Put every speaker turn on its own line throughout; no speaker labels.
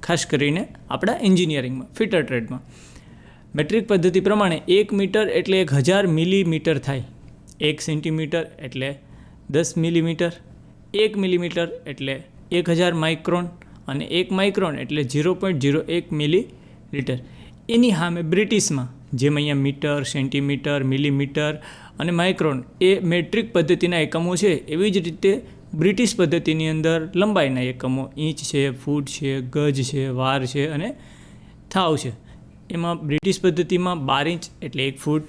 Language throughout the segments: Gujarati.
ખાસ કરીને આપણા એન્જિનિયરિંગમાં, ફિટર ટ્રેડમાં. મેટ્રિક પદ્ધતિ પ્રમાણે 1 મીટર એટલે 1000 મિલીમીટર થાય, 1 સેન્ટીમીટર એટલે 10 મિલીમીટર, 1 મિલીમીટર એટલે 1000 માઇક્રોન અને 1 માઇક્રોન એટલે 0.01 મિલીલીટર. એની સામે બ્રિટિશમાં જેમ અહીંયા મીટર, સેન્ટીમીટર, મિલીમીટર અને માઇક્રોન એ મેટ્રિક પદ્ધતિના એકમો છે, એવી જ રીતે બ્રિટિશ પદ્ધતિની અંદર લંબાઈના એકમો ઇંચ છે, ફૂટ છે, ગજ છે, વાર છે અને થાવ છે. એમાં બ્રિટિશ પદ્ધતિમાં 12 ઇંચ એટલે 1 ફૂટ,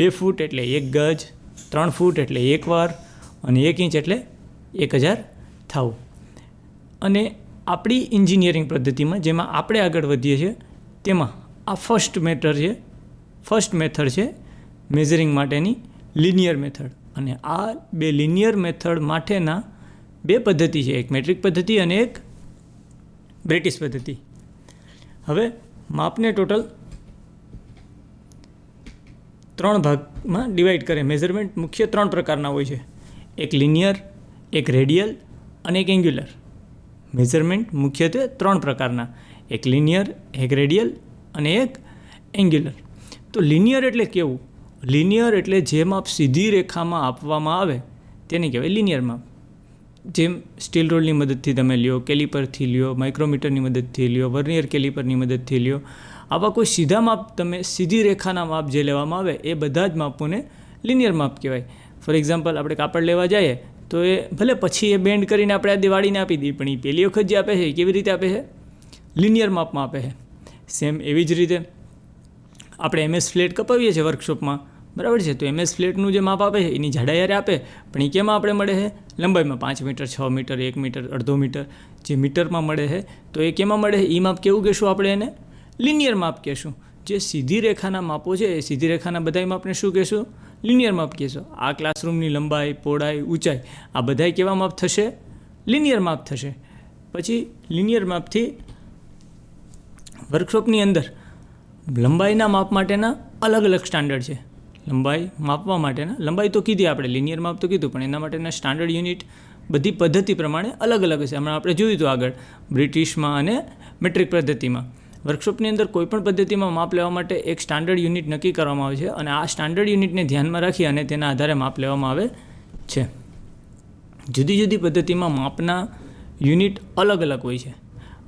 2 ફૂટ એટલે 1 ગજ, 3 ફૂટ એટલે 1 વાર અને 1 ઇંચ એટલે 1000 થાવ. અને આપણી એન્જિનિયરિંગ પદ્ધતિમાં જેમાં આપણે આગળ વધીએ છીએ તેમાં આ ફર્સ્ટ મેથડ છે મેઝરિંગ માટેની લિનિયર મેથડ. અને આ બે લિનિયર મેથડ માટેના બે પદ્ધતિ છે, એક મેટ્રિક પદ્ધતિ અને એક બ્રિટિશ પદ્ધતિ. હવે માપને ટોટલ 3 ભાગમાં ડિવાઈડ કરે. મેઝરમેન્ટ મુખ્ય 3 પ્રકારના હોય છે, એક લિનિયર, એક રેડિયલ અને એક એંગ્યુલર. મેઝરમેન્ટ મુખ્યત્વે 3 પ્રકારના, એક લિનિયર, એક રેડિયલ અને એક એંગ્યુલર. તો લિનિયર એટલે કેવું? લિનિયર એટલે જે માપ સીધી રેખામાં આપવામાં આવે તેને કહેવાય લિનિયર માપ. જેમ સ્ટીલ રોલની મદદથી તમે લ્યો, કેલિપરથી લ્યો, માઇક્રોમીટરની મદદથી લ્યો, વર્નિયર કેલિપરની મદદથી લ્યો, આવા કોઈ સીધા માપ તમે સીધી રેખાના માપ જે લેવામાં આવે એ બધા જ માપોને લિનિયર માપ કહેવાય. ફોર એક્ઝામ્પલ, આપણે કાપડ લેવા જઈએ તો એ ભલે પછી એ બેન્ડ કરીને આપણે આ દિવાળીને આપી દઈએ, પણ એ પહેલી વખત જે આપે છે એ કેવી રીતે આપે છે? લિનિયર માપમાં આપે છે. સેમ એવી જ રીતે આપણે MS ફ્લેટ કપાવીએ છીએ વર્કશોપમાં, બરાબર છે, તો MS ફ્લેટનું જે માપ આપે છે એની જાડાઈ યારે આપે, પણ એ કેમાં આપણે મળે છે? લંબાઈમાં 5 મીટર, 6 મીટર, 1 મીટર, અડધો મીટર, જે મીટરમાં મળે છે. તો એ કેમાં મળે છે? એ માપ કેવું કહેશું આપણે એને? લિનિયર માપ કહેશું. જે સીધી રેખાના માપો છે એ સીધી રેખાના બધાય માપને શું કહેશું? લિનિયર માપ કહેશું. આ ક્લાસરૂમની લંબાઈ, પહોળાઈ, ઊંચાઈ આ બધાય કેવા માપ થશે? લિનિયર માપ થશે. પછી લિનિયર માપથી વર્કશોપની અંદર લંબાઈના માપ માટેના અલગ અલગ સ્ટાન્ડર્ડ છે. લંબાઈ માપવા માટેના, લંબાઈ તો કીધી આપણે, લિનિયર માપ તો કીધું, પણ એના માટેના સ્ટાન્ડર્ડ યુનિટ બધી પદ્ધતિ પ્રમાણે અલગ અલગ છે. હમણાં આપણે જોયું હતું આગળ બ્રિટિશમાં અને મેટ્રિક પદ્ધતિમાં. વર્કશોપની અંદર કોઈપણ પદ્ધતિમાં માપ લેવા માટે એક સ્ટાન્ડર્ડ યુનિટ નક્કી કરવામાં આવે છે અને આ સ્ટાન્ડર્ડ યુનિટને ધ્યાનમાં રાખી અને તેના આધારે માપ લેવામાં આવે છે. જુદી જુદી પદ્ધતિમાં માપના યુનિટ અલગ અલગ હોય છે.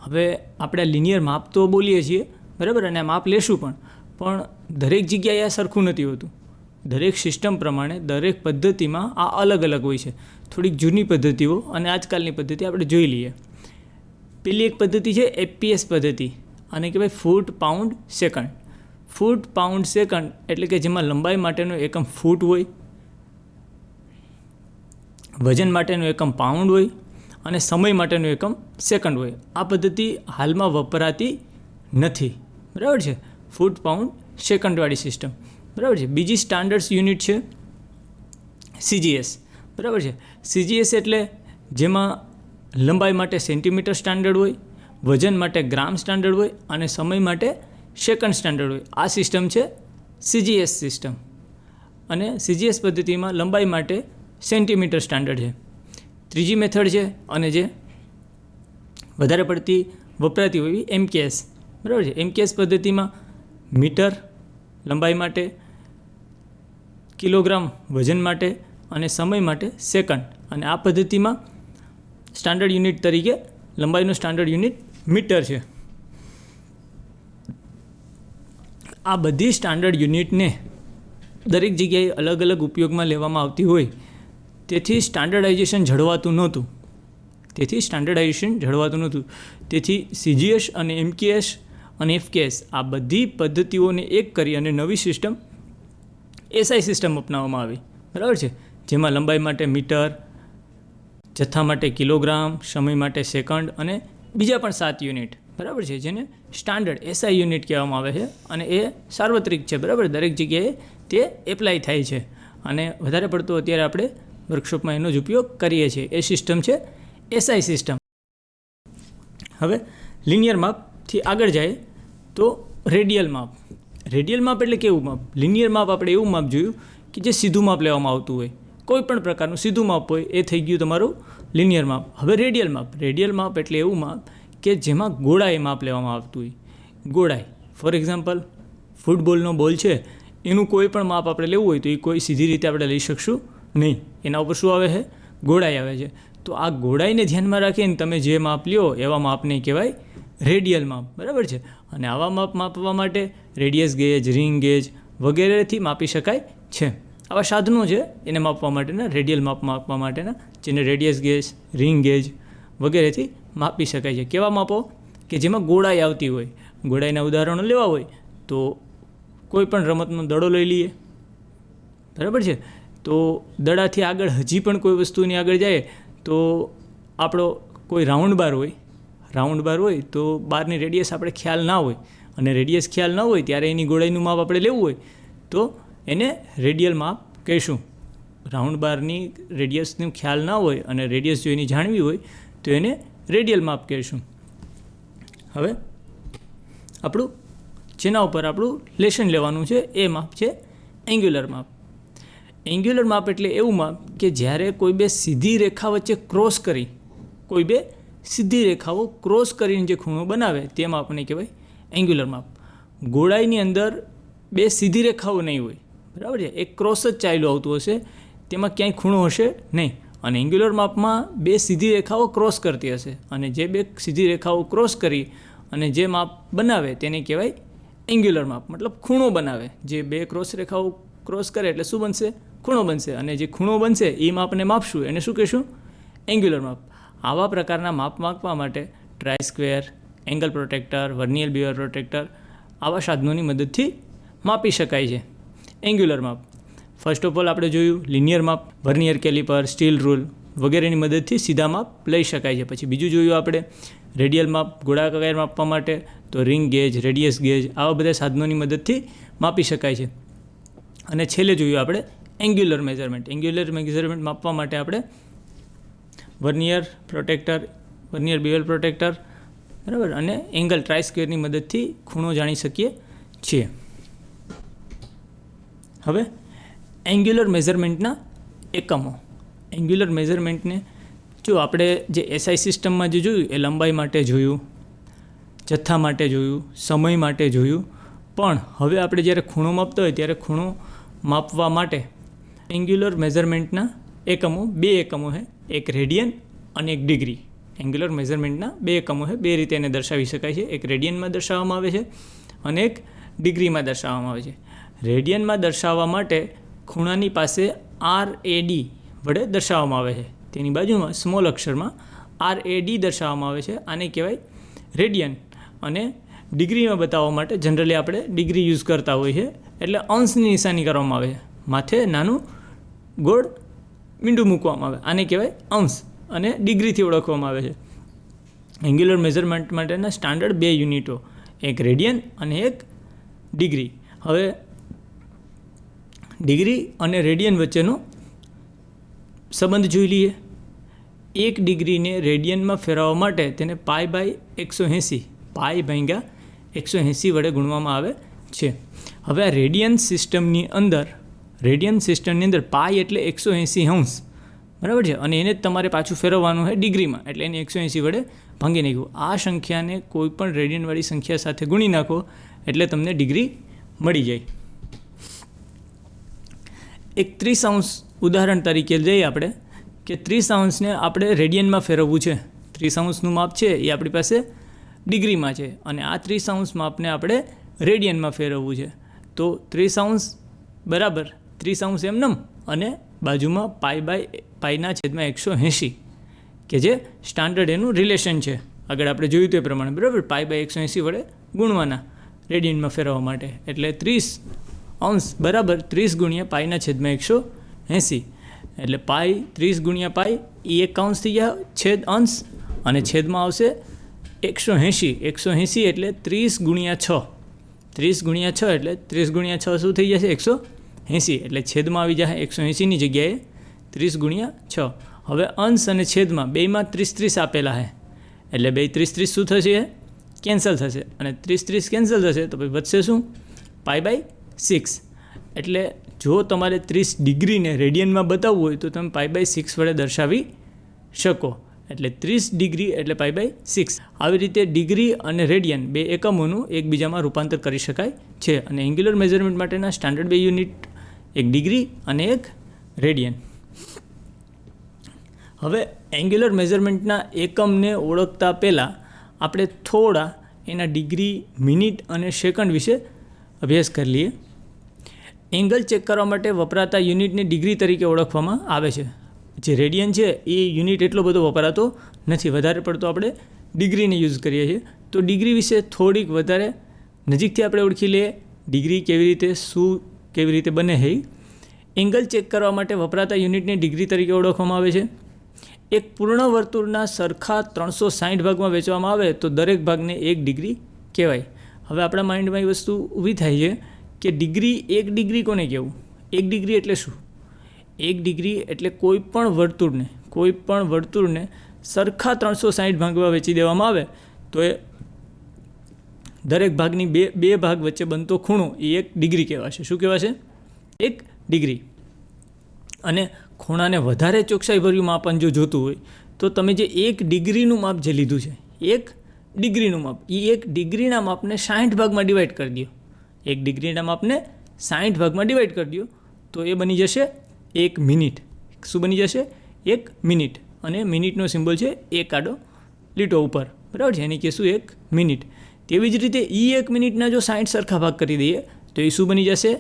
હવે આપણે લિનિયર માપ તો બોલીએ છીએ, બરાબર, અને માપ લેશું પણ દરેક જગ્યાએ આ સરખું નથી હોતું. દરેક સિસ્ટમ પ્રમાણે દરેક પદ્ધતિમાં આ અલગ અલગ હોય છે. થોડીક જૂની પદ્ધતિઓ અને આજકાલની પદ્ધતિ આપણે જોઈ લઈએ. પેલી એક પદ્ધતિ છે FPS પદ્ધતિ, આને કહેવાય ફૂટ પાઉન્ડ સેકન્ડ. ફૂટ પાઉન્ડ સેકન્ડ એટલે કે જેમાં લંબાઈ માટેનો એકમ ફૂટ હોય, વજન માટેનો એકમ પાઉન્ડ હોય અને સમય માટેનો એકમ સેકન્ડ હોય. આ પદ્ધતિ હાલમાં વપરાતી નથી, બરાબર છે, ફૂટ પાઉન્ડ સેકન્ડવાળી સિસ્ટમ, બરાબર છે. બીજી સ્ટાન્ડર્ડ્સ યુનિટ છે CGS, બરાબર છે. CGS એટલે જેમાં લંબાઈ માટે સેન્ટીમીટર સ્ટાન્ડર્ડ હોય, વજન માટે ગ્રામ સ્ટાન્ડર્ડ હોય અને સમય માટે સેકન્ડ સ્ટાન્ડર્ડ હોય. આ સિસ્ટમ છે CGS સિસ્ટમ. અને CGS પદ્ધતિમાં લંબાઈ માટે સેન્ટીમીટર સ્ટાન્ડર્ડ છે. ત્રીજી મેથડ છે અને જે વધારે પડતી વપરાતી હોય એવી MKS, બરાબર છે. MKS પદ્ધતિમાં મીટર લંબાઈ માટે, કિલોગ્રામ વજન માટે અને સમય માટે સેકન્ડ. અને આ પદ્ધતિમાં સ્ટાન્ડર્ડ યુનિટ તરીકે લંબાઈનું સ્ટાન્ડર્ડ યુનિટ મીટર છે. આ બધી સ્ટાન્ડર્ડ યુનિટને દરેક જગ્યાએ અલગ અલગ ઉપયોગમાં લેવામાં આવતી હોય, તેથી સ્ટાન્ડર્ડાઇઝેશન જળવાતું નહોતું. તેથી CGS અને MKS અને FKS આ બધી પદ્ધતિઓને એક કરી અને નવી સિસ્ટમ SI સિસ્ટમ અપનાવવામાં આવી, બરાબર છે. જેમાં લંબાઈ માટે મીટર, જથ્થા માટે કિલોગ્રામ, સમય માટે સેકન્ડ અને બીજા પણ 7 યુનિટ, બરાબર છે, જેને સ્ટાન્ડર્ડ SI યુનિટ કહેવામાં આવે છે. અને એ સાર્વત્રિક છે, બરાબર, દરેક જગ્યાએ તે એપ્લાય થાય છે અને વધારે પડતો અત્યારે આપણે વર્કશોપમાં એનો જ ઉપયોગ કરીએ છીએ. એ સિસ્ટમ છે SI સિસ્ટમ. હવે લિનિયર માપથી આગળ જાય તો રેડિયલ માપ. રેડિયલ માપ એટલે કેવું માપ? લિનિયર માપ આપણે એવું માપ જોયું કે જે સીધું માપ લેવામાં આવતું હોય, કોઈ પણ પ્રકારનું સીધું માપ હોય, એ થઈ ગયું તમારું લિનિયર માપ. હવે રેડિયલ માપ એટલે એવું માપ કે જેમાં ગોળાઈ માપ લેવામાં આવતું હોય. ગોળાઈ ફોર એક્ઝામ્પલ ફૂટબોલનો બોલ છે એનું કોઈ પણ માપ આપણે લેવું હોય તો એ કોઈ સીધી રીતે આપણે લઈ શકશું નહીં. એના ઉપર શું આવે છે? ગોળાઈ આવે છે. તો આ ગોળાઈને ધ્યાનમાં રાખીને તમે જે માપ લ્યો એવા માપને કહેવાય રેડિયલ માપ. બરાબર છે. અને આવા માપ માપવા માટે રેડિયસ ગેજ, રિંગ ગેજ વગેરેથી માપી શકાય છે. આવા સાધનો છે એને માપવા માટેના, રેડિયલ માપ માપવા માટેના, જેને રેડિયસ ગેજ, રિંગ ગેજ વગેરેથી માપી શકાય છે. કેવા માપો? કે જેમાં ગોળાઈ આવતી હોય. ગોળાઈના ઉદાહરણો લેવા હોય તો કોઈ પણ રમતનો દડો લઈ લઈએ. બરાબર છે. તો દડાથી આગળ હજી પણ કોઈ વસ્તુની આગળ જાય તો આપણો કોઈ રાઉન્ડ બાર હોય તો બારની રેડિયસ આપણે ખ્યાલ ના હોય અને રેડિયસ ખ્યાલ ન હોય ત્યારે એની ગોળાઈનું માપ આપણે લેવું હોય તો એને રેડિયલ માપ કહીશું. રાઉન્ડ બારની રેડિયસનું ખ્યાલ ના હોય અને રેડિયસ જો એની જાણવી હોય તો એને રેડિયલ માપ કહીશું. હવે આપણું જેના ઉપર આપણું લેશન લેવાનું છે એ માપ છે એંગ્યુલર માપ. એંગ્યુલર માપ એટલે એવું માપ કે જ્યારે કોઈ બે સીધી રેખા વચ્ચે સીધી રેખાઓ ક્રોસ કરીને જે ખૂણો બનાવે તે માપને કહેવાય એંગ્યુલર માપ. ગોળાઈની અંદર બે સીધી રેખાઓ નહીં હોય. બરાબર છે. એક ક્રોસ જ ચાલ્યું આવતું હશે, તેમાં ક્યાંય ખૂણો હશે નહીં. અને એંગ્યુલર માપમાં બે સીધી રેખાઓ ક્રોસ કરતી હશે અને જે બે સીધી રેખાઓ ક્રોસ કરી અને જે માપ બનાવે તેને કહેવાય એંગ્યુલર માપ. મતલબ ખૂણો બનાવે. જે બે રેખાઓ ક્રોસ કરે એટલે શું બનશે? ખૂણો બનશે. અને જે ખૂણો બનશે એ માપને માપશું એને શું કહીશું? એંગ્યુલર માપ. આવા પ્રકારના માપ માપવા માટે try square, angle protractor, vernier bevel protractor આવા સાધનોની મદદથી માપી શકાય છે એંગ્યુલર માપ. ફર્સ્ટ ઓફ ઓલ આપણે જોયું લિનિયર માપ, વર્નિયર કેલિપર, સ્ટીલ રૂલ વગેરેની મદદથી સીધા માપ લઈ શકાય છે. પછી બીજું જોયું આપણે રેડિયલ માપ, ગોળાકાર માપવા માટે તો રિંગ ગેજ, રેડિયસ ગેજ આવા બધા સાધનોની મદદથી માપી શકાય છે. અને છેલ્લે જોયું આપણે એંગ્યુલર મેઝરમેન્ટ. એંગ્યુલર મેઝરમેન્ટ માપવા માટે આપણે vernier protractor, vernier bevel protractor બરાબર અને એંગલ ટ્રાય સ્ક્વેરની મદદથી ખૂણો જાણી શકીએ છીએ. હવે એંગ્યુલર મેઝરમેન્ટના એકમો. એંગ્યુલર મેઝરમેન્ટને જો આપણે જે એસઆઈ સિસ્ટમમાં જે જોયું એ લંબાઈ માટે જોયું, જથ્થા માટે જોયું, સમય માટે જોયું. પણ હવે આપણે જ્યારે ખૂણો માપતા હોય ત્યારે ખૂણો માપવા માટે એંગ્યુલર મેઝરમેન્ટના એકમો બે એકમો છે, એક રેડિયન અને એક ડિગ્રી. એંગ્યુલર મેઝરમેન્ટના બે એકમો છે, બે રીતે એને દર્શાવી શકાય છે. એક રેડિયનમાં દર્શાવવામાં આવે છે અને એક ડિગ્રીમાં દર્શાવવામાં આવે છે. રેડિયનમાં દર્શાવવા માટે ખૂણાની પાસે RAD વડે દર્શાવવામાં આવે છે. તેની બાજુમાં સ્મોલ અક્ષરમાં RAD દર્શાવવામાં આવે છે. આને કહેવાય રેડિયન. અને ડિગ્રીમાં બતાવવા માટે જનરલી આપણે ડિગ્રી યુઝ કરતા હોઈએ છીએ. એટલે અંશની નિશાની કરવામાં આવે છે. માથે નાનું ગોળ મીંડું મૂકવામાં આવે. આને કહેવાય અંશ અને ડિગ્રીથી ઓળખવામાં આવે છે. એંગ્યુલર મેઝરમેન્ટ માટેના સ્ટાન્ડર્ડ બે યુનિટો, એક રેડિયન અને એક ડિગ્રી. હવે ડિગ્રી અને રેડિયન વચ્ચેનો સંબંધ જોઈ લઈએ. એક ડિગ્રીને રેડિયનમાં ફેરવવા માટે તેને π/180 વડે ગુણવામાં આવે છે. હવે આ રેડિયન સિસ્ટમની અંદર પાઈ એટલે 180 અંશ બરાબર છે. અને એને જ તમારે પાછું ફેરવવાનું છે ડિગ્રીમાં, એટલે એને 180 વડે ભાંગી નાખ્યું. આ સંખ્યાને કોઈ પણ રેડિયનવાળી સંખ્યા સાથે ગુણી નાખો એટલે તમને ડિગ્રી મળી જાય. એક 30 અંશ ઉદાહરણ તરીકે લઈએ આપણે કે 30 અંશને આપણે રેડિયનમાં ફેરવવું છે. 30 અંશનું માપ છે એ આપણી પાસે ડિગ્રીમાં છે અને આ 30 અંશ માપને આપણે રેડિયનમાં ફેરવવું છે. તો 30 અંશ બરાબર 30 અંશ એમનેમ અને બાજુમાં π/180 કે જે સ્ટાન્ડર્ડ એનું રિલેશન છે. આગળ આપણે જોયું તે પ્રમાણે બરાબર π/180 વડે ગુણવાના રેડિયનમાં ફેરવવા માટે. એટલે 30 અંશ બરાબર 30 ગુણ્યા π/180 એટલે 30 ગુણ્યા π એ એક અંશ થઈ ગયા છેદ અંશ અને છેદમાં આવશે 180 એટલે 30 ગુણ્યા 6 એટલે 30 ગુણ્યા 6 શું થઈ જશે 180 એટલે છેદમાં આવી જાય 180ની જગ્યાએ 30 ગુણ્યા 6. હવે અંશ અને છેદમાં બેમાં 30 આપેલા છે એટલે બે 30 શું થશે કેન્સલ થશે અને 30 કેન્સલ થશે તો પછી વધશે શું π/6. એટલે જો તમારે 30 ડિગ્રીને રેડિયનમાં બતાવવું હોય તો તમે π/6 વડે દર્શાવી શકો. એટલે 30 ડિગ્રી એટલે π/6. આવી રીતે ડિગ્રી અને રેડિયન બે એકમોનું એકબીજામાં રૂપાંતર કરી શકાય છે. અને એંગ્યુલર મેઝરમેન્ટ માટેના સ્ટાન્ડર્ડ બે યુનિટ એક ડિગ્રી અને એક રેડિયન. હવે એંગ્યુલર મેઝરમેન્ટના એકમને ઓળખતા પહેલાં આપણે થોડા એના ડિગ્રી, મિનિટ અને સેકન્ડ વિશે અભ્યાસ કરી લઈએ. એંગલ ચેક કરવા માટે વપરાતા યુનિટને ડિગ્રી તરીકે ઓળખવામાં આવે છે. જે રેડિયન છે એ યુનિટ એટલો બધો વપરાતો નથી, વધારે પડતો આપણે ડિગ્રીને યુઝ કરીએ છીએ. તો ડિગ્રી વિશે થોડીક વધારે નજીકથી આપણે ઓળખી લઈએ. ડિગ્રી કેવી રીતે, શું કેવી રીતે બને છે. એંગલ ચેક કરવા માટે વપરાતા યુનિટને ડિગ્રી તરીકે ઓળખવામાં આવે છે. એક પૂર્ણ વર્તુળના સરખા 360 ભાગમાં વહેંચવામાં આવે તો દરેક ભાગને 1 ડિગ્રી કહેવાય. હવે આપણા માઇન્ડમાં એ વસ્તુ ઊભી થાય છે કે ડિગ્રી, 1 ડિગ્રી કોને કહેવું? 1 ડિગ્રી એટલે શું? 1 ડિગ્રી એટલે કોઈ પણ વર્તુળને સરખા 360 ભાગમાં વહેંચી દેવામાં આવે તો એ દરેક ભાગની બે ભાગ વચ્ચે બનતો ખૂણો એ 1 ડિગ્રી કહેવાશે. શું કહેવાશે? 1 ડિગ્રી. અને ખૂણાને વધારે ચોકસાઈભર્યું માપન જો જોતું હોય તો તમે જે 1 ડિગ્રીનું માપ જે લીધું છે, 1 ડિગ્રીનું માપ, એ 1 ડિગ્રીના માપને 60 ભાગમાં ડિવાઈડ કરી દો. 1 ડિગ્રીના માપને 60 ભાગમાં ડિવાઈડ કરી દો તો એ બની જશે 1 મિનિટ. શું બની જશે? 1 મિનિટ. અને મિનિટનો સિમ્બોલ છે એક આડો લીટો ઉપર, બરાબર છે, એની કહેશું 1 મિનિટ. તેવી જ રીતે 1 મિનિટના જો 60 સરખા ભાગ કરી દઈએ તો એ શું બની જશે?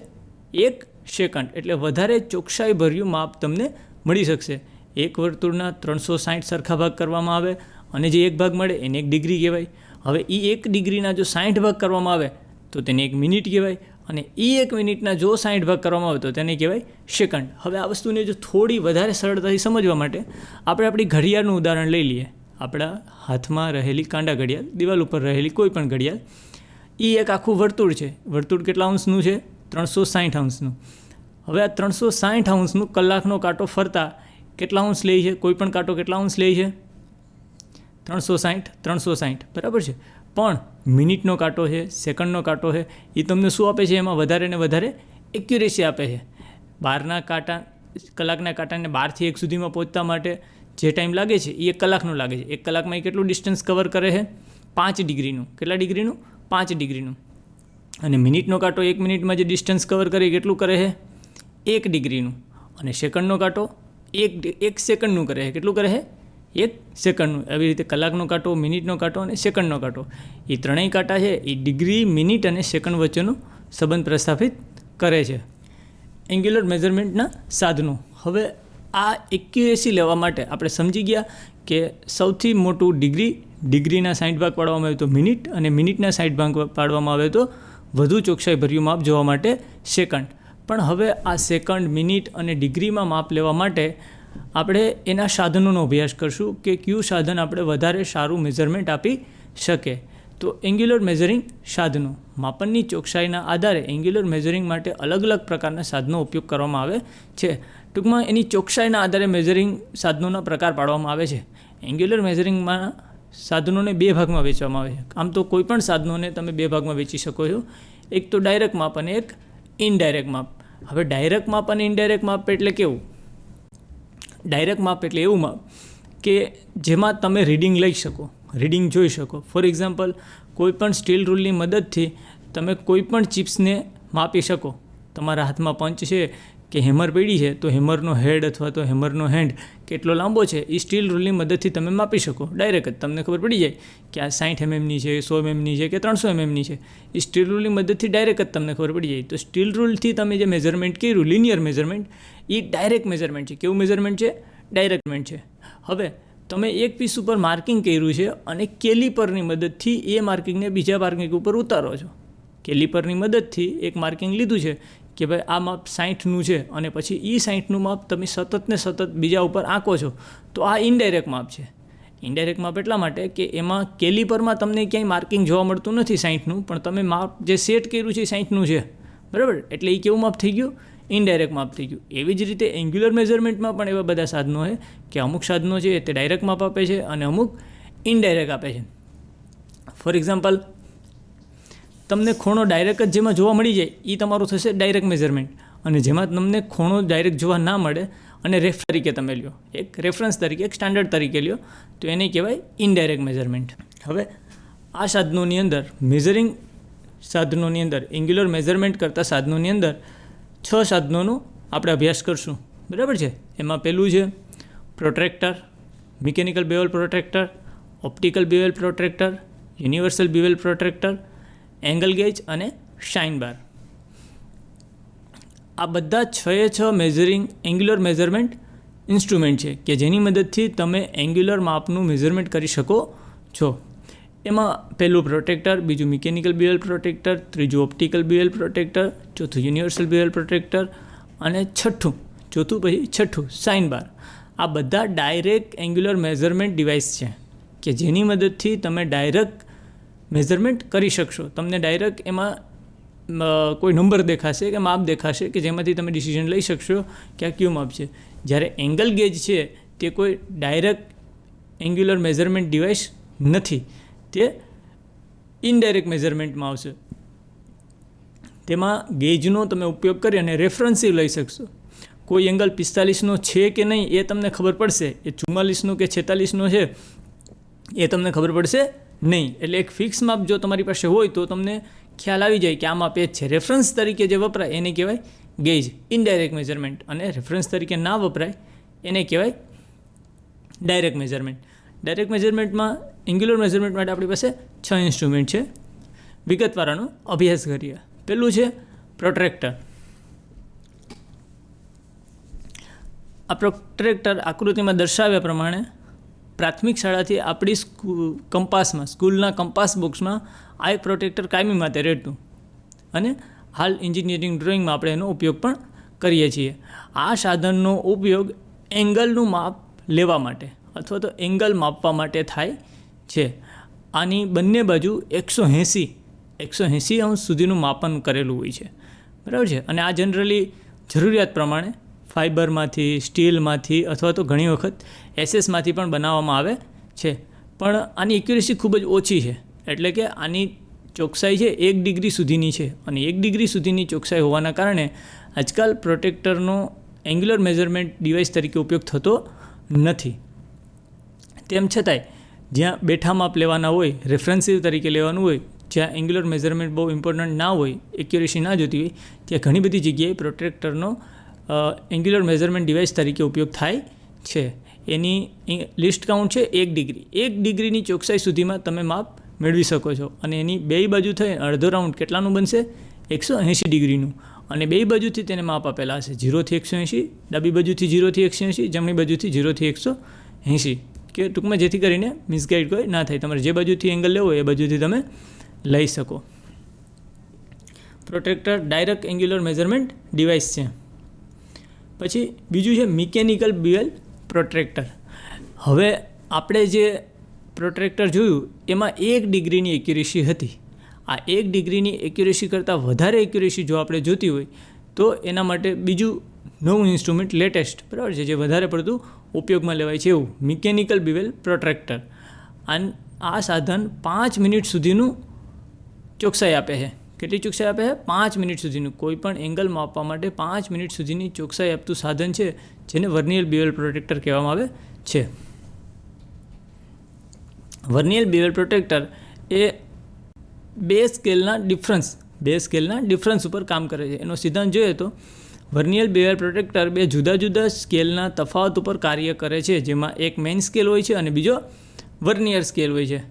1 સેકન્ડ. એટલે વધારે ચોકસાઈભર્યું માપ તમને મળી શકશે. એક વર્તુળના 360 સરખા ભાગ કરવામાં આવે અને જે એક ભાગ મળે એને 1 ડિગ્રી કહેવાય. હવે એ 1 ડિગ્રીના જો 60 ભાગ કરવામાં આવે તો તેને 1 મિનિટ કહેવાય. અને એ 1 મિનિટના જો 60 ભાગ કરવામાં આવે તો તેને કહેવાય સેકન્ડ. હવે આ વસ્તુને જો થોડી વધારે સરળતાથી સમજવા માટે આપણે આપણી ઘડિયાળનું ઉદાહરણ લઈ લઈએ. આપણા હાથમાં રહેલી કાંડા ઘડિયાળ, દિવાલ ઉપર રહેલી કોઈ પણ ઘડિયાળ, એ એક આખું વર્તુળ છે. વર્તુળ કેટલા અંશનું છે? 360 અંશનું. હવે આ 360 અંશનું કલાકનો કાંટો ફરતા કેટલા અંશ લે છે? કોઈ પણ કાંટો કેટલા અંશ લે છે? 360, બરાબર છે. પણ મિનિટનો કાંટો છે, સેકન્ડનો કાંટો છે, એ તમને શું આપે છે? એમાં વધારે ને વધારે એક્યુરેસી આપે છે. કલાકના કાંટાને 12 થી 1 સુધીમાં પહોંચતા માટે જે ટાઈમ લાગે છે એ 1 કલાકનો લાગે છે. 1 કલાકમાં એ કેટલું ડિસ્ટન્સ કવર કરે છે? 5 ડિગ્રીનું. કેટલા ડિગ્રીનું? 5 ડિગ્રીનું. અને મિનિટનો કાંટો 1 મિનિટમાં જે ડિસ્ટન્સ કવર કરે એ કેટલું કરે છે? 1 ડિગ્રીનું. અને સેકન્ડનો કાંટો 1 સેકન્ડનું કરે છે. કેટલું કરે છે? 1 સેકન્ડનું. આવી રીતે કલાકનો કાંટો, મિનિટનો કાંટો અને સેકન્ડનો કાંટો, એ ત્રણેય કાંટા છે એ ડિગ્રી, મિનિટ અને સેકન્ડ વચ્ચેનો સંબંધ પ્રસ્થાપિત કરે છે. એંગ્યુલર મેઝરમેન્ટના સાધનો. હવે આ એક્યુરેસી લેવા માટે આપણે સમજી ગયા કે સૌથી મોટું ડિગ્રીના 60 ભાગ પાડવામાં આવે તો મિનિટ, અને મિનિટના 60 ભાગ પાડવામાં આવે તો વધુ ચોકસાઈભર્યું માપ જોવા માટે સેકન્ડ. પણ હવે આ સેકન્ડ, મિનિટ અને ડિગ્રીમાં માપ લેવા માટે આપણે એના સાધનોનો અભ્યાસ કરશું કે કયું સાધન આપણે વધારે સારું મેઝરમેન્ટ આપી શકે. તો એંગ્યુલર મેઝરિંગ સાધનો. માપનની ચોકસાઈના આધારે એંગ્યુલર મેઝરિંગ માટે અલગ અલગ પ્રકારના સાધનો ઉપયોગ કરવામાં આવે છે. ટૂંકમાં એની ચોકસાઈના આધારે મેઝરિંગ સાધનોના પ્રકાર પાડવામાં આવે છે. એંગ્યુલર મેઝરિંગમાં સાધનોને 2 ભાગમાં વહેંચવામાં આવે છે. આમ તો કોઈ પણ સાધનોને તમે 2 ભાગમાં વહેંચી શકો છો. એક તો ડાયરેક્ટ માપ અને એક ઇનડાયરેક્ટ માપ. હવે ડાયરેક્ટ માપ અને ઇનડાયરેક્ટ માપ એટલે કેવું? ડાયરેક્ટ માપ એટલે એવું માપ કે જેમાં તમે રીડિંગ લઈ શકો, રીડિંગ જોઈ શકો. ફોર એક્ઝામ્પલ, કોઈ પણ સ્ટીલ રૂલની મદદથી તમે કોઈ પણ ચિપ્સને માપી શકો. તમારા હાથમાં પંચ છે કે હેમર પડી છે તો હેમરનો હેડ અથવા તો હેમરનો હેન્ડ કેટલો લાંબો છે એ સ્ટીલ રૂલની મદદથી તમે માપી શકો. ડાયરેક્ટ જ તમને ખબર પડી જાય કે આ 60 mmની છે, 100 mmની છે કે 300 mmની છે. એ સ્ટીલ રૂલની મદદથી ડાયરેક્ટ જ તમને ખબર પડી જાય. તો સ્ટીલ રૂલથી તમે જે મેઝરમેન્ટ કર્યું, લિનિયર મેઝરમેન્ટ, એ ડાયરેક્ટ મેઝરમેન્ટ છે. કેવું મેઝરમેન્ટ છે? ડાયરેક્ટમેન્ટ છે. હવે તમે એક પીસ ઉપર માર્કિંગ કર્યું છે અને કેલિપરની મદદથી એ માર્કિંગને બીજા માર્કિંગ ઉપર ઉતારો છો. કેલિપરની મદદથી એક માર્કિંગ લીધું છે કે ભાઈ આ માપ 60નું છે અને પછી એ 60નું માપ તમે સતત બીજા ઉપર આંકો છો, તો આ ઇનડાયરેક્ટ માપ છે. ઇનડાયરેક્ટ માપ એટલા માટે કે એમાં કેલિપરમાં તમને ક્યાંય માર્કિંગ જોવા મળતું નથી 60નું, પણ તમે માપ જે સેટ કર્યું છે એ 60નું છે, બરાબર? એટલે એ કેવું માપ થઈ ગયું? ઇનડાયરેક્ટ માપ થઈ ગયું. એવી જ રીતે એંગ્યુલર મેઝરમેન્ટમાં પણ એવા બધા સાધનો છે કે અમુક સાધનો છે તે ડાયરેક્ટ માપ આપે છે અને અમુક ઇનડાયરેક્ટ આપે છે. ફોર એક્ઝામ્પલ, તમને ખૂણો ડાયરેક્ટ જ જેમાં જોવા મળી જાય એ તમારું થશે ડાયરેક્ટ મેઝરમેન્ટ, અને જેમાં તમને ખૂણો ડાયરેક્ટ જોવા ના મળે અને રેફ તરીકે તમે લ્યો, એક રેફરન્સ તરીકે, એક સ્ટાન્ડર્ડ તરીકે લ્યો, તો એને કહેવાય ઇનડાયરેક્ટ મેઝરમેન્ટ. હવે આ સાધનોની અંદર, મેઝરિંગ સાધનોની અંદર, એંગ્યુલર મેઝરમેન્ટ કરતા સાધનોની અંદર 6 સાધનોનો આપણે અભ્યાસ કરશું, બરાબર છે. એમાં પહેલું છે protractor, mechanical bevel protractor, optical bevel protractor, universal bevel protractor, angle gauge અને શાઇન બાર. આ બધા 6 મેઝરિંગ એંગ્યુલર મેઝરમેન્ટ ઇન્સ્ટ્રુમેન્ટ છે કે જેની મદદથી તમે એંગ્યુલર માપનું મેઝરમેન્ટ કરી શકો છો. એમાં પહેલું પ્રોટ્રેક્ટર, બીજું મિકેનિકલ બેવલ પ્રોટ્રેક્ટર, ત્રીજું ઓપ્ટિકલ બેવલ પ્રોટ્રેક્ટર, ચોથું યુનિવર્સલ બેવલ પ્રોટ્રેક્ટર અને છઠ્ઠું શાઇન બાર. આ બધા ડાયરેક્ટ એંગ્યુલર મેઝરમેન્ટ ડિવાઇસ છે કે જેની મદદથી તમે ડાયરેક્ટ મેઝરમેન્ટ કરી શકશો. તમને ડાયરેક્ટ એમાં કોઈ નંબર દેખાશે કે માપ દેખાશે કે જેમાંથી તમે ડિસિઝન લઈ શકશો કે આ કયું માપ છે. જ્યારે એંગલ ગેજ છે તે કોઈ ડાયરેક્ટ એંગ્યુલર મેઝરમેન્ટ ડિવાઇસ નથી, તે ઇનડાયરેક્ટ મેઝરમેન્ટમાં આવશે. તેમાં ગેજનો તમે ઉપયોગ કરી અને રેફરન્સિવ લઈ શકશો. કોઈ એંગલ 45નો છે કે નહીં એ તમને ખબર પડશે, એ 44નો કે 46નો છે એ તમને ખબર પડશે નહીં. એટલે એક ફિક્સ માપ જો તમારી પાસે હોય તો તમને ખ્યાલ આવી જાય કે આ માપ એ જ છે. રેફરન્સ તરીકે જે વપરાય એને કહેવાય ગેજ, ઇનડાયરેક્ટ મેઝરમેન્ટ, અને રેફરન્સ તરીકે ના વપરાય એને કહેવાય ડાયરેક્ટ મેઝરમેન્ટ. ડાયરેક્ટ મેઝરમેન્ટમાં, એંગ્યુલર મેઝરમેન્ટ માટે આપણી પાસે 6 ઇન્સ્ટ્રુમેન્ટ છે. વિગતવાર આનો અભ્યાસ કરીએ. પહેલું છે પ્રોટ્રેક્ટર. આ પ્રોટ્રેક્ટર આકૃતિમાં દર્શાવ્યા પ્રમાણે પ્રાથમિક શાળાથી આપણી સ્કૂલના કંપાસ બોક્સમાં આ એક પ્રોટ્રેક્ટર કાયમી માટે રહેતું, અને હાલ એન્જિનિયરિંગ ડ્રોઈંગમાં આપણે એનો ઉપયોગ પણ કરીએ છીએ. આ સાધનનો ઉપયોગ એંગલનું માપ લેવા માટે અથવા તો એંગલ માપવા માટે થાય છે. આની બંને બાજુ 180 અંશ સુધીનું માપન કરેલું હોય છે, બરાબર છે. અને આ જનરલી જરૂરિયાત પ્રમાણે ફાઇબરમાંથી, સ્ટીલમાંથી અથવા તો ઘણી વખત એસએસમાંથી પણ બનાવવામાં આવે છે. પણ આની એક્યુરેસી ખૂબ જ ઓછી છે, એટલે કે આની ચોકસાઈ છે 1 ડિગ્રી સુધીની છે, અને 1 ડિગ્રી સુધીની ચોકસાઈ હોવાના કારણે આજકાલ પ્રોટેક્ટરનો એંગ્યુલર મેઝરમેન્ટ ડિવાઇસ તરીકે ઉપયોગ થતો નથી. તેમ છતાંય જ્યાં બેઠા માપ લેવાના હોય, રેફરન્સિવ તરીકે લેવાનું હોય, જ્યાં એંગ્યુલર મેઝરમેન્ટ બહુ ઇમ્પોર્ટન્ટ ના હોય, એક્યુરેસી ના જોતી હોય, ત્યાં ઘણી બધી જગ્યાએ પ્રોટ્રેક્ટરનો એંગ્યુલર મેઝરમેન્ટ ડિવાઇસ તરીકે ઉપયોગ થાય છે. એની લિસ્ટ કાઉન્ટ છે 1 ડિગ્રી. 1 ડિગ્રીની ચોકસાઈ સુધીમાં તમે માપ મેળવી શકો છો, અને એની બે બાજુ થઈ અડધો રાઉન્ડ કેટલાનું બનશે? 180 ડિગ્રીનું. અને બે બાજુથી તેને માપ આપેલા હશે, 0 થી 180, ડાબી બાજુથી 0 થી 180, જમણી બાજુથી 0 થી 180, કે ટૂંકમાં જેથી કરીને મિસગાઈડ કોઈ ના થાય. તમારે જે બાજુથી એંગલ લેવો એ બાજુથી તમે લઈ શકો. Protractor direct angular measurement device છે. પછી બીજું છે મિકેનિકલ બેવલ પ્રોટ્રેક્ટર. હવે આપણે જે પ્રોટ્રેક્ટર જોયું એમાં 1 ડિગ્રીની એક્યુરેસી હતી. આ 1 ડિગ્રીની એક્યુરેસી કરતાં વધારે એક્યુરેસી જો આપણે જોતી હોય તો એના માટે બીજું નવું ઇન્સ્ટ્રુમેન્ટ, લેટેસ્ટ, બરાબર છે, જે વધારે પડતું ઉપયોગમાં લેવાય છે એવું મિકેનિકલ બેવલ પ્રોટ્રેક્ટર. આ સાધન 5 મિનિટ સુધીનું ચોકસાઈ આપે છે. કેટલી ચોકસાઈ આપે છે? 5 મિનિટ સુધીનું. કોઈ પણ એંગલ માપવા માટે 5 મિનિટ સુધીની ચોકસાઈ આપતું સાધન છે, જેને વર્નિયર બેવલ પ્રોટ્રેક્ટર કહેવામાં આવે છે. વર્નિયર બેવલ પ્રોટ્રેક્ટર એ બે સ્કેલના ડિફરન્સ ઉપર કામ કરે છે. એનો સિદ્ધાંત જોઈએ તો વર્નિયર બેવલ પ્રોટ્રેક્ટર 2 જુદા જુદા સ્કેલના તફાવત ઉપર કાર્ય કરે છે, જેમાં એક મેઇન સ્કેલ હોય છે અને બીજો વર્નિયર સ્કેલ હોય છે.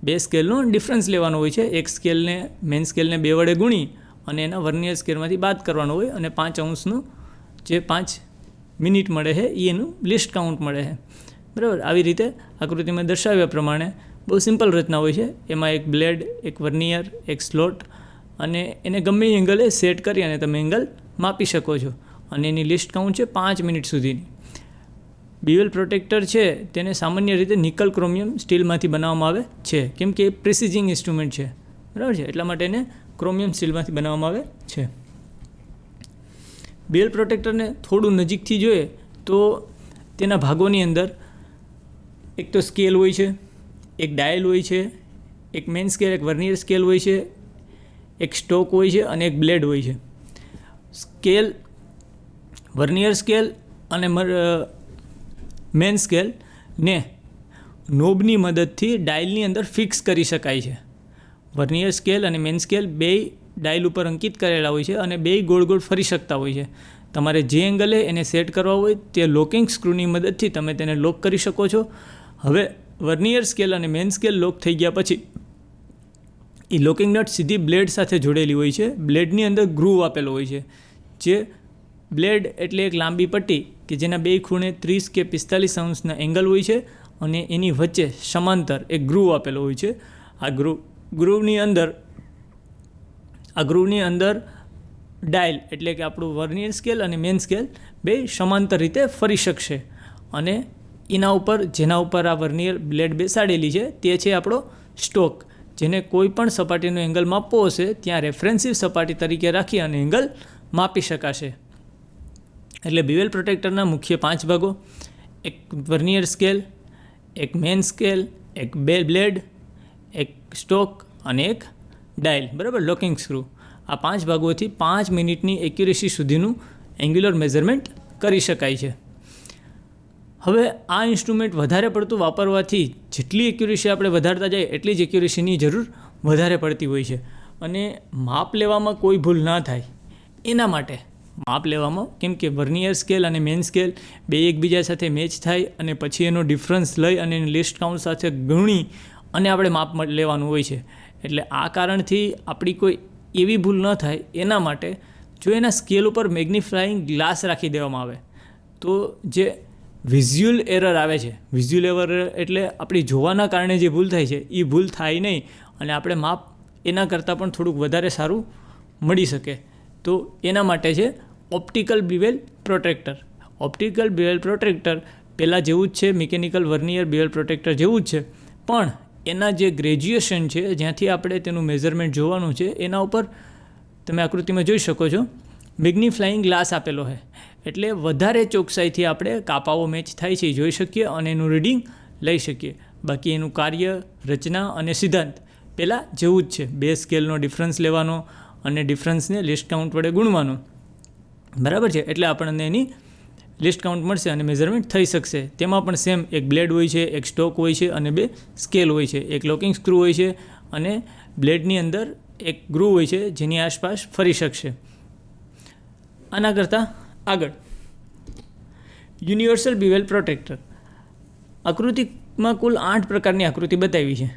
2 સ્કેલનો ડિફરન્સ લેવાનો હોય છે. એક સ્કેલને, મેઇન સ્કેલને 2 વડે ગુણી અને એના વર્નિયર સ્કેલમાંથી બાદ કરવાનો હોય, અને 5 અંશનું જે 5 મિનિટ મળે છે એ એનું લિસ્ટ કાઉન્ટ મળે છે, બરાબર. આવી રીતે આકૃતિમાં દર્શાવ્યા પ્રમાણે બહુ સિમ્પલ રચના હોય છે. એમાં એક બ્લેડ, એક વર્નિયર, એક સ્લોટ, અને એને ગમે એ એંગલે સેટ કરી અને તમે એંગલ માપી શકો છો, અને એની લિસ્ટ કાઉન્ટ છે 5 મિનિટ સુધીની. બેવલ પ્રોટેક્ટર છે તેને સામાન્ય રીતે નિકલ ક્રોમિયમ સ્ટીલમાંથી બનાવવામાં આવે છે, કેમ કે એ પ્રિસિઝિંગ ઇન્સ્ટ્રુમેન્ટ છે, બરાબર છે, એટલા માટે એને ક્રોમિયમ સ્ટીલમાંથી બનાવવામાં આવે છે. બેવલ પ્રોટેક્ટરને થોડું નજીકથી જોઈએ તો તેના ભાગોની અંદર એક તો સ્કેલ હોય છે, એક ડાયલ હોય છે, એક મેઇન સ્કેલ, એક વર્નિયર સ્કેલ હોય છે, એક સ્ટોક હોય છે અને એક બ્લેડ હોય છે. સ્કેલ, વર્નિયર સ્કેલ અને મેન સ્કેલને નોબની મદદથી ડાયલની અંદર ફિક્સ કરી શકાય છે. વર્નિયર સ્કેલ અને મેન સ્કેલ બે ડાયલ ઉપર અંકિત કરેલા હોય છે અને બે ગોળ ગોળ ફરી શકતા હોય છે. તમારે જે એંગલે એને સેટ કરવા હોય તે લોકિંગ સ્ક્રૂની મદદથી તમે તેને લોક કરી શકો છો. હવે વર્નિયર સ્કેલ અને મેન સ્કેલ લોક થઈ ગયા પછી એ લોકિંગ નટ સીધી બ્લેડ સાથે જોડેલી હોય છે. બ્લેડની અંદર ગ્રુવ આપેલો હોય છે. જે બ્લેડ એટલે એક લાંબી પટ્ટી કે જેના બે ખૂણે 30 કે 45 અંશના એંગલ હોય છે અને એની વચ્ચે સમાંતર એક ગ્રુવ આપેલો હોય છે. આ ગ્રુવની અંદર ડાયલ એટલે કે આપણું વર્નિયર સ્કેલ અને મેન સ્કેલ બે સમાંતર રીતે ફરી શકશે અને એના ઉપર જેના ઉપર આ વર્નિયર બ્લેડ બેસાડેલી છે તે છે આપણો સ્ટોક, જેને કોઈ પણ સપાટીનો એંગલ માપવો હશે ત્યાં રેફરન્સિવ સપાટી તરીકે રાખી અને એંગલ માપી શકાશે. એટલે બીવેલ પ્રોટેક્ટરના મુખ્ય 5 ભાગો: એક વર્નિયર સ્કેલ, એક મેન સ્કેલ, એક બ્લેડ, એક સ્ટોક અને એક ડાયલ, બરાબર, લોકિંગ સ્ક્રૂ. આ 5 ભાગોથી 5 મિનિટની એક્યુરેસી સુધીનું એંગ્યુલર મેઝરમેન્ટ કરી શકાય છે. હવે આ ઇન્સ્ટ્રુમેન્ટ વધારે પડતું વાપરવાથી જેટલી એક્યુરેસી આપણે વધારતા જઈએ એટલી જ એક્યુરેસીની જરૂર વધારે પડતી હોય છે અને માપ લેવામાં કોઈ ભૂલ ના થાય એના માટે માપ લેવામાં, કેમ કે વર્નિયર સ્કેલ અને મેન સ્કેલ બે એકબીજા સાથે મેચ થાય અને પછી એનો ડિફરન્સ લઈ અને લિસ્ટ કાઉન્ટ સાથે ગણી અને આપણે માપ લેવાનું હોય છે. એટલે આ કારણથી આપણી કોઈ એવી ભૂલ ન થાય એના માટે જો એના સ્કેલ ઉપર મેગ્નિફાઈંગ ગ્લાસ રાખી દેવામાં આવે તો જે વિઝ્યુઅલ એરર આવે છે, વિઝ્યુઅલ એરર એટલે આપણી જોવાના કારણે જે ભૂલ થાય છે એ ભૂલ થાય નહીં અને આપણે માપ એના કરતાં પણ થોડુંક વધારે સારું મળી શકે. તો એના માટે છે ઓપ્ટિકલ બીવેલ પ્રોટેક્ટર. ઓપ્ટિકલ બીવેલ પ્રોટેક્ટર પહેલાં જેવું જ છે, મિકેનિકલ વર્નિયર બીવેલ પ્રોટેક્ટર જેવું જ છે, પણ એના જે ગ્રેજ્યુએશન છે જ્યાંથી આપણે તેનું મેઝરમેન્ટ જોવાનું છે એના ઉપર તમે આકૃતિમાં જોઈ શકો છો મેગ્નિફાઈંગ ગ્લાસ આપેલો છે. એટલે વધારે ચોકસાઈથી આપણે કાપાઓ મેચ થાય છે એ જોઈ શકીએ અને એનું રીડિંગ લઈ શકીએ. બાકી એનું કાર્ય, રચના અને સિદ્ધાંત પહેલાં જેવું જ છે. બે સ્કેલનો ડિફરન્સ લેવાનો અને ડિફરન્સને લિસ્ટ કાઉન્ટ વડે ગુણવાનો, બરાબર છે. એટલે આપણને એની લિસ્ટ કાઉન્ટ મળશે અને મેઝરમેન્ટ થઈ શકશે. તેમાં પણ સેમ એક બ્લેડ હોય છે, એક સ્ટોક હોય છે અને બે સ્કેલ હોય છે. એક લોકિંગ સ્ક્રૂ હોય છે અને બ્લેડની અંદર એક ગ્રુવ હોય છે જેની આસપાસ ફરી શકશે. આના કરતાં આગળ યુનિવર્સલ બીવેલ પ્રોટેક્ટર. આકૃતિમાં કુલ 8 પ્રકારની આકૃતિ બતાવી છે.